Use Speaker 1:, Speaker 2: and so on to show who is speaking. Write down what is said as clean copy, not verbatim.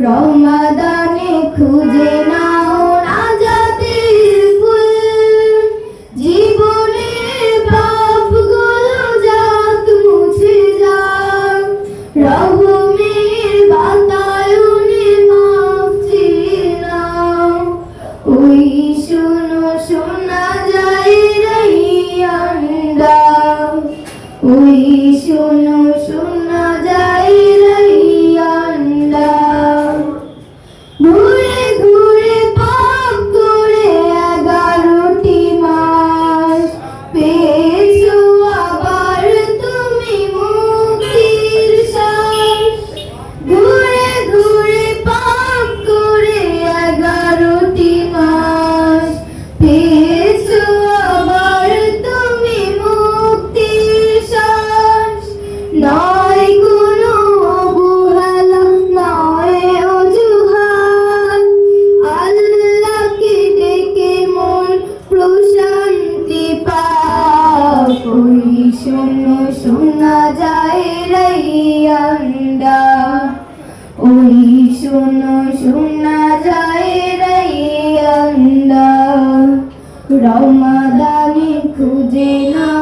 Speaker 1: রমাদানে খুঁজে নাও নাজাতের ফুল, জীবনের পাপগুলো যাক মুছে যাক, রহমের বাতায়নে মাফ চেয়ে নাও। ওই শোনো শোনা যায় রাইয়ানরা, ওই শোনো শোনা যায় রাইয়ানরা। ঘুরে ঘুরে পাপ করে 11টি মাস পেয়েছো আবার তুমি মুক্তির শ্বাস। ঘুরে ঘুরে পাপ করে 11টি মাস পেয়েছো আবার তুমি মুক্তির শ্বাস। নয় কোনো অবহেলা, নয় অজুহাত, আল্লাহকে ডেকে মন প্রশান্তি পাক। ওই শোনো শোনা যায় রাইয়ানরা, ওই শোনো শোনা যায় রাইয়ানরা। রমাদানে খুঁজে না